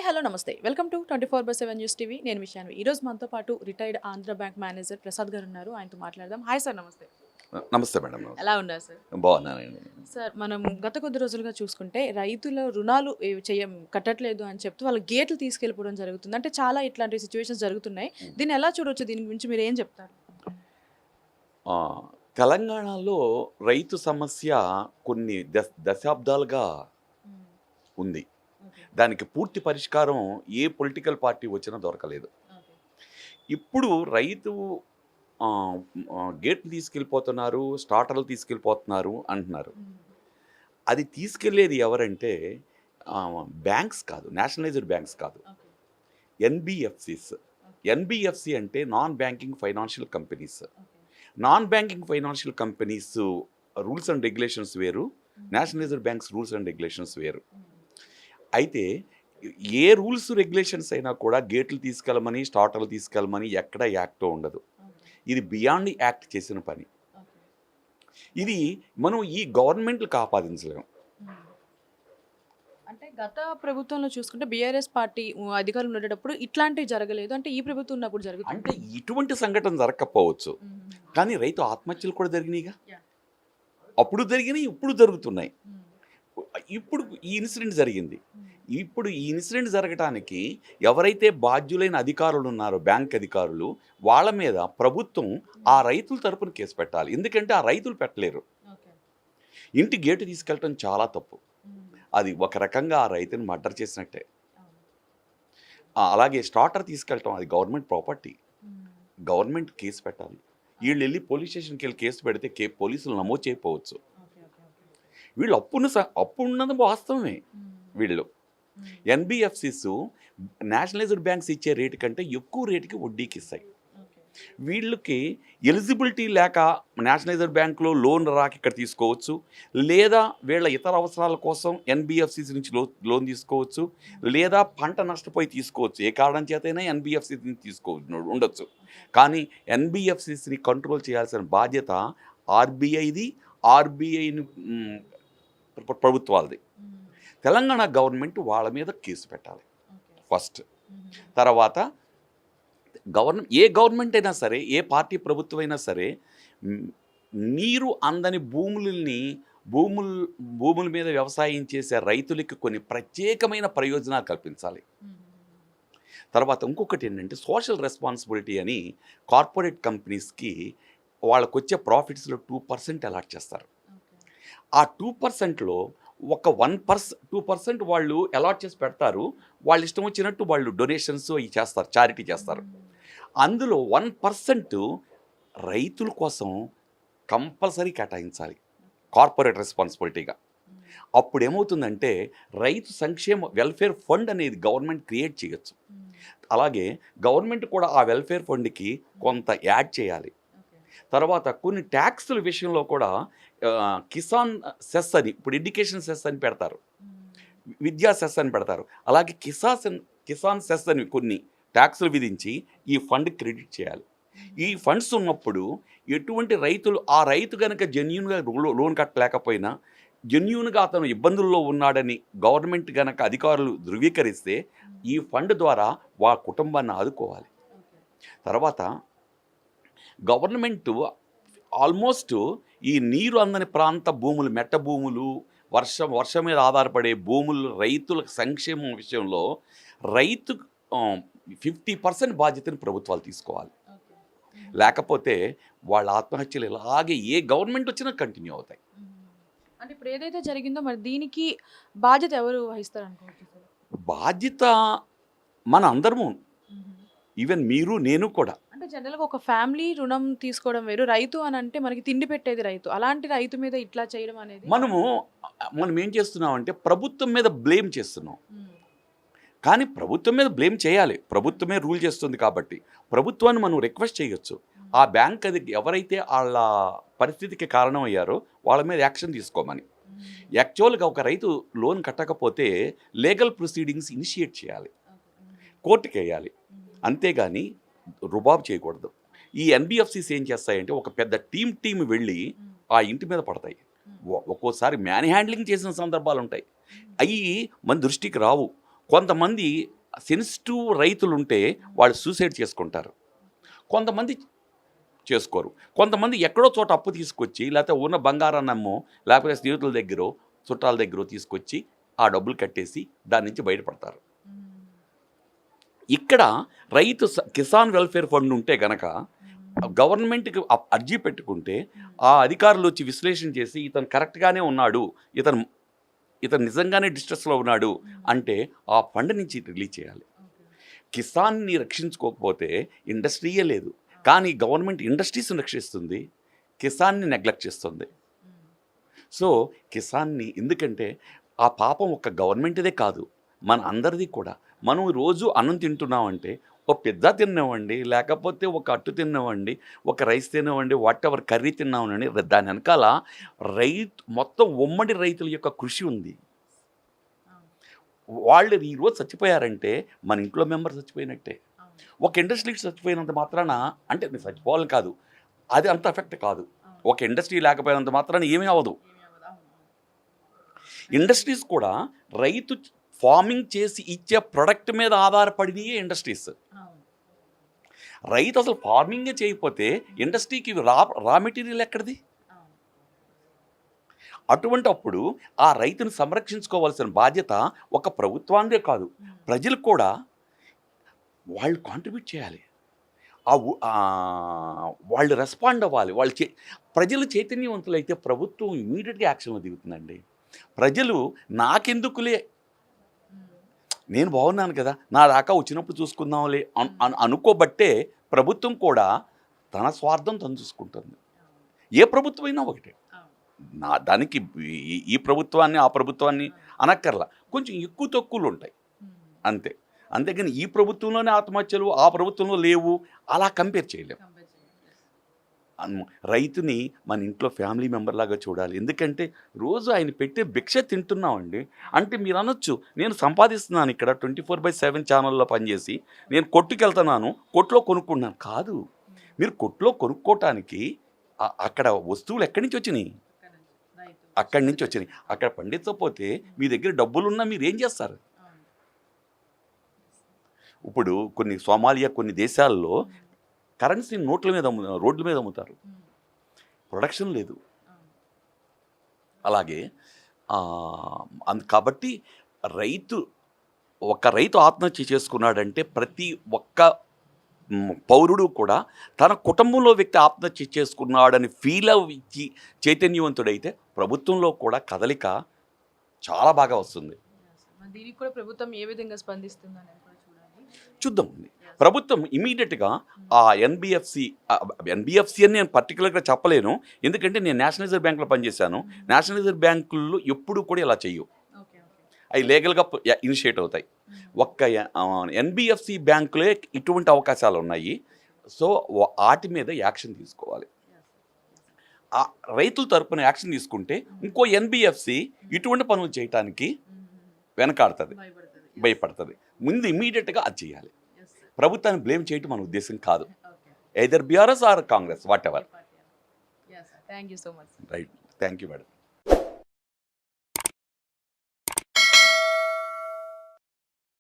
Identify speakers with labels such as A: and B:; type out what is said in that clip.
A: Hello నమస్తే welcome to 24/7 news TV. నేను విషయాన్వి. ఈ రోజు మనతో పాటు retired Andhra bank manager Prasad గారు ఉన్నారు. ఆయనతో మాట్లాడదాం. హాయ్ సార్, నమస్తే.
B: నమస్తే మేడం.
A: ఎలా ఉన్నారు సార్?
B: బాగున్నానండి.
A: సార్, మనం గత కొద్ది రోజులుగా చూసుకుంటే రైతుల రుణాలు కట్టట్లేదు అని చెప్తూ వాళ్ళ గేట్లు తీసుకెళ్ళిపోవడం జరుగుతుంది. అంటే చాలా ఇట్లాంటి సిచ్యువేషన్స్ జరుగుతున్నాయి. దీన్ని ఎలా చూడొచ్చు? దీని గురించి మీరు ఏం చెప్తారు?
B: ఆ, తెలంగాణలో రైతు సమస్య కొన్ని దశాబ్దాలుగా ఉంది. దానికి పూర్తి పరిష్కారం ఏ పొలిటికల్ పార్టీ వచ్చినా దొరకలేదు. ఇప్పుడు రైతు గేట్లు తీసుకెళ్ళిపోతున్నారు, స్టార్టర్లు తీసుకెళ్ళిపోతున్నారు అంటున్నారు. అది తీసుకెళ్లేది ఎవరంటే బ్యాంక్స్ కాదు, నేషనలైజ్డ్ బ్యాంక్స్ కాదు, ఎన్బిఎఫ్సిస్. ఎన్బిఎఫ్సి అంటే non banking financial companies. Non banking financial companies rules and regulations వేరు, nationalised banks rules and regulations వేరు. అయితే ఏ రూల్స్ రెగ్యులేషన్స్ అయినా కూడా గేట్లు తీసుకెళ్ళమని, స్టార్టర్లు తీసుకెళ్ళమని ఎక్కడ యాక్టో ఉండదు. ఇది బియాండ్ యాక్ట్ చేసిన పని. ఇది మనం ఈ గవర్నమెంట్లకు ఆపాదించలేము.
A: అంటే గత ప్రభుత్వంలో చూసుకుంటే బీఆర్ఎస్ పార్టీ అధికారంలో ఉండేటప్పుడు ఇట్లాంటివి జరగలేదు. అంటే ఈ ప్రభుత్వం ఉన్నప్పుడు జరుగుతుంది.
B: అంటే ఇటువంటి సంఘటన జరగకపోవచ్చు, కానీ రైతు ఆత్మహత్యలు కూడా జరిగినాయిగా. అప్పుడు జరిగినాయి, ఇప్పుడు జరుగుతున్నాయి. ఇప్పుడు ఈ ఇన్సిడెంట్ జరిగింది. ఇప్పుడు ఈ ఇన్సిడెంట్ జరగటానికి ఎవరైతే బాధ్యులైన అధికారులు ఉన్నారో, బ్యాంక్ అధికారులు, వాళ్ళ మీద ప్రభుత్వం ఆ రైతుల తరపున కేసు పెట్టాలి. ఎందుకంటే ఆ రైతులు పెట్టలేరు. ఇంటి గేటు తీసుకెళ్ళటం చాలా తప్పు. అది ఒక రకంగా ఆ రైతుని మర్డర్ చేసినట్టే. అలాగే స్టార్టర్ తీసుకెళ్ళటం అది గవర్నమెంట్ ప్రాపర్టీ. గవర్నమెంట్ కేసు పెట్టాలి. వీళ్ళు వెళ్ళి పోలీస్ స్టేషన్కి వెళ్ళి కేసు పెడితే పోలీసులు నమోదు చేయకపోవచ్చు. వీళ్ళు అప్పు ఉన్నది వాస్తవమే. వీళ్ళు ఎన్బిఎఫ్సిస్ నేషనలైజ్డ్ బ్యాంక్స్ ఇచ్చే రేటు కంటే ఎక్కువ రేటుకి వడ్డీకి ఇస్తాయి. వీళ్ళకి ఎలిజిబిలిటీ లేక నేషనలైజ్డ్ బ్యాంకులో లోన్ రాక ఇక్కడ తీసుకోవచ్చు, లేదా వీళ్ళ ఇతర అవసరాల కోసం ఎన్బిఎఫ్సిస్ నుంచి లోన్ తీసుకోవచ్చు, లేదా పంట నష్టపోయి తీసుకోవచ్చు. ఏ కారణం చేతైనా ఎన్బిఎఫ్సి నుంచి ఉండొచ్చు. కానీ ఎన్బిఎఫ్సిస్ని కంట్రోల్ చేయాల్సిన బాధ్యత ఆర్బీఐది, ఆర్బీఐని ప్రభుత్వాలది. తెలంగాణ గవర్నమెంట్ వాళ్ళ మీద కేసు పెట్టాలి ఫస్ట్. తర్వాత ఏ గవర్నమెంట్ అయినా సరే, ఏ పార్టీ ప్రభుత్వం అయినా సరే, నీరు అందని భూముల మీద వ్యవసాయం చేసే రైతులకి కొన్ని ప్రత్యేకమైన ప్రయోజనాలు కల్పించాలి. తర్వాత ఇంకొకటి ఏంటంటే సోషల్ రెస్పాన్సిబిలిటీ అని కార్పొరేట్ కంపెనీస్కి వాళ్ళకు వచ్చే ప్రాఫిట్స్లో 2% అలాట్ చేస్తారు. ఆ 2%లో ఒక 2% వాళ్ళు అలాట్ చేసి పెడతారు. వాళ్ళు ఇష్టం వచ్చినట్టు వాళ్ళు డొనేషన్స్ అవి చేస్తారు, చారిటీ చేస్తారు. అందులో 1% రైతుల కోసం కంపల్సరీ కేటాయించాలి కార్పొరేట్ రెస్పాన్సిబిలిటీగా. అప్పుడు ఏమవుతుందంటే రైతు సంక్షేమ వెల్ఫేర్ ఫండ్ అనేది గవర్నమెంట్ క్రియేట్ చేయొచ్చు. అలాగే గవర్నమెంట్ కూడా ఆ వెల్ఫేర్ ఫండ్కి కొంత యాడ్ చేయాలి. తర్వాత కొన్ని ట్యాక్సుల విషయంలో కూడా కిసాన్ సెస్ అని, ఇప్పుడు ఎడ్యుకేషన్ సెస్ అని పెడతారు, విద్యా సెస్ అని పెడతారు. అలాగే కిసాన్ సెస్ అని కొన్ని ట్యాక్సులు విధించి ఈ ఫండ్ క్రెడిట్ చేయాలి. ఈ ఫండ్స్ ఉన్నప్పుడు ఎటువంటి ఆ రైతు కనుక జెన్యూన్గా లోన్ కట్టలేకపోయినా, జెన్యూన్గా అతను ఇబ్బందుల్లో ఉన్నాడని గవర్నమెంట్ కనుక అధికారులు ధృవీకరిస్తే ఈ ఫండ్ ద్వారా వాళ్ళ కుటుంబాన్ని ఆదుకోవాలి. తర్వాత గవర్నమెంట్ ఆల్మోస్ట్ ఈ నీరు అందని ప్రాంత భూములు, మెట్ట భూములు, వర్షం మీద ఆధారపడే భూములు, రైతుల సంక్షేమం విషయంలో రైతు 50% బాధ్యతను ప్రభుత్వాలు తీసుకోవాలి. లేకపోతే వాళ్ళ ఆత్మహత్యలు ఇలాగే ఏ గవర్నమెంట్ వచ్చినా కంటిన్యూ అవుతాయి.
A: అంటే ఇప్పుడు ఏదైతే జరిగిందో మరి దీనికి బాధ్యత ఎవరు వహిస్తారు అనుకోవచ్చు?
B: బాధ్యత మన అందరము, ఈవెన్ మీరు నేను కూడా.
A: అంటే జనరల్గా ఒక ఫ్యామిలీ రుణం తీసుకోవడం వేరు, రైతు అని అంటే మనకి తిండి పెట్టేది రైతు. అలాంటి రైతు మీద ఇట్లా చేయడం అనేది
B: మనం ఏం చేస్తున్నామంటే ప్రభుత్వం మీద బ్లేమ్ చేస్తున్నాం. కానీ ప్రభుత్వం మీద బ్లేమ్ చేయాలి, ప్రభుత్వమే రూల్ చేస్తుంది కాబట్టి ప్రభుత్వాన్ని మనం రిక్వెస్ట్ చేయొచ్చు. ఆ బ్యాంక్ అది ఎవరైతే వాళ్ళ పరిస్థితికి కారణం అయ్యారో వాళ్ళ మీద యాక్షన్ తీసుకోమని. యాక్చువల్గా ఒక రైతు లోన్ కట్టకపోతే లీగల్ ప్రొసీడింగ్స్ ఇనిషియేట్ చేయాలి, కోర్టుకి వేయాలి. అంతేగాని రుబాబు చేయకూడదు. ఈ ఎన్బిఎఫ్సిస్ ఏం చేస్తాయంటే ఒక పెద్ద టీం వెళ్ళి ఆ ఇంటి మీద పడతాయి. ఒక్కోసారి మ్యాన్ హ్యాండ్లింగ్ చేసిన సందర్భాలు ఉంటాయి. అవి మన దృష్టికి రావు. కొంతమంది సెన్సిటివ్ రైతులు ఉంటే వాళ్ళు సూసైడ్ చేసుకుంటారు, కొంతమంది చేసుకోరు, కొంతమంది ఎక్కడో చోట అప్పు తీసుకొచ్చి లేకపోతే ఉన్న బంగారాన్ని అమ్మో లేకపోతే స్నేహితుల దగ్గర చుట్టాల దగ్గర తీసుకొచ్చి ఆ డబ్బులు కట్టేసి దాని నుంచి బయటపడతారు. ఇక్కడ రైతు కిసాన్ వెల్ఫేర్ ఫండ్ ఉంటే గనక గవర్నమెంట్కి అర్జీ పెట్టుకుంటే ఆ అధికారులు వచ్చి విశ్లేషణ చేసి ఇతను కరెక్ట్గానే ఉన్నాడు, ఇతను నిజంగానే డిస్ట్రెస్లో ఉన్నాడు అంటే ఆ ఫండ్ నుంచి రిలీజ్ చేయాలి. కిసాన్ని రక్షించుకోకపోతే ఇండస్ట్రీయే లేదు. కానీ గవర్నమెంట్ ఇండస్ట్రీస్ని రక్షిస్తుంది, కిసాన్ని నెగ్లెక్ట్ చేస్తుంది. సో కిసాన్ని, ఎందుకంటే ఆ పాపం ఒక్క గవర్నమెంట్దే కాదు, మన అందరిది కూడా. మనం రోజు అన్నం తింటున్నామంటే ఒక పిజ్జా తిన్నామండి, లేకపోతే ఒక అట్టు తిన్నామండి, ఒక రైస్ తిన్నామండి, వాట్ ఎవర్ కర్రీ తిన్నామనండి, దాని వెనకాల మొత్తం ఉమ్మడి రైతుల యొక్క కృషి ఉంది. వాళ్ళు ఈరోజు చచ్చిపోయారంటే మన ఇంట్లో మెంబర్ చచ్చిపోయినట్టే. ఒక ఇండస్ట్రీకి చచ్చిపోయినంత మాత్రాన అంటే నేను చచ్చిపోవాలని కాదు, అది అంత ఎఫెక్ట్ కాదు. ఒక ఇండస్ట్రీ లేకపోయినంత మాత్రాన ఏమీ అవ్వదు. ఇండస్ట్రీస్ కూడా రైతు ఫార్మింగ్ చేసి ఇచ్చే ప్రొడక్ట్ మీద ఆధారపడినయే ఇండస్ట్రీస్. రైతు అసలు ఫార్మింగే చేయకపోతే ఇండస్ట్రీకి రా మెటీరియల్ ఎక్కడిది? అటువంటి అప్పుడు ఆ రైతును సంరక్షించుకోవాల్సిన బాధ్యత ఒక ప్రభుత్వానిదే కాదు, ప్రజలు కూడా వాళ్ళు కాంట్రిబ్యూట్ చేయాలి. వాళ్ళు రెస్పాండ్ అవ్వాలి. ప్రజలు చైతన్యవంతులైతే ప్రభుత్వం ఇమీడియట్గా యాక్షన్లో దిగుతుందండి. ప్రజలు నాకెందుకులే, నేను బాగున్నాను కదా, నా దాకా వచ్చినప్పుడు చూసుకుందాంలే అనుకోబట్టే ప్రభుత్వం కూడా తన స్వార్థం తను చూసుకుంటుంది. ఏ ప్రభుత్వం అయినా ఒకటే. దానికి ఈ ప్రభుత్వాన్ని ఆ ప్రభుత్వాన్ని అనక్కర్లా, కొంచెం ఎక్కువ తక్కువలు ఉంటాయి అంతే. అంతేగాని ఈ ప్రభుత్వంలోనే ఆత్మహత్యలు ఆ ప్రభుత్వంలో లేవు అలా కంపేర్ చేయలేము. రైతుని మన ఇంట్లో ఫ్యామిలీ మెంబర్ లాగా చూడాలి. ఎందుకంటే రోజు ఆయన పెట్టే భిక్ష తింటున్నామండి. అంటే మీరు అనొచ్చు, నేను సంపాదిస్తున్నాను ఇక్కడ 24/7 ఛానల్లో పనిచేసి, నేను కొట్టుకెళ్తున్నాను, కొట్లో కొనుక్కుంటున్నాను. కాదు, మీరు కొట్లో కొనుక్కోవటానికి అక్కడ వస్తువులు ఎక్కడి నుంచి వచ్చినాయి? అక్కడి నుంచి వచ్చినాయి. అక్కడ పండించకపోతే మీ దగ్గర డబ్బులున్నా మీరు ఏం చేస్తారు? ఇప్పుడు సోమాలియా కొన్ని దేశాల్లో కరెన్సీ రోడ్ల మీద అమ్ముతారు, ప్రొడక్షన్ లేదు. అలాగే కాబట్టి రైతు ఆత్మహత్య చేసుకున్నాడంటే ప్రతి ఒక్క పౌరుడు కూడా తన కుటుంబంలో వ్యక్తి ఆత్మహత్య చేసుకున్నాడని ఫీల్ అవ్వి చైతన్యవంతుడైతే ప్రభుత్వంలో కూడా కదలిక చాలా బాగా వస్తుంది.
A: దీనికి కూడా ప్రభుత్వం ఏ విధంగా స్పందిస్తుందని
B: చూద్దాం. ప్రభుత్వం ఇమీడియట్గా ఆ ఎన్బిఎఫ్సి అని నేను పర్టికులర్గా చెప్పలేను, ఎందుకంటే నేను నేషనల్ రిజర్వ్ బ్యాంకులో పనిచేశాను. నేషనల్ రిజర్వ్ బ్యాంకుల్లో ఎప్పుడు కూడా ఇలా చెయ్యవు, అవి లీగల్గా ఇనిషియేట్ అవుతాయి. ఒక్క ఎన్బిఎఫ్సి బ్యాంకులే ఇటువంటి అవకాశాలు ఉన్నాయి. సో వాటి మీద యాక్షన్ తీసుకోవాలి. రైతుల తరపున యాక్షన్ తీసుకుంటే ఇంకో ఎన్బిఎఫ్సి ఇటువంటి పనులు చేయటానికి వెనకాడుతుంది, భయపడుతుంది. ముందు ఇమీడియట్గా అది చేయాలి. ప్రభుత్వాన్ని బ్లేమ్ చేయటం మన ఉద్దేశం కాదు. Either BRS or Congress, whatever.
A: Thank you so much.
B: Right, thank you madam.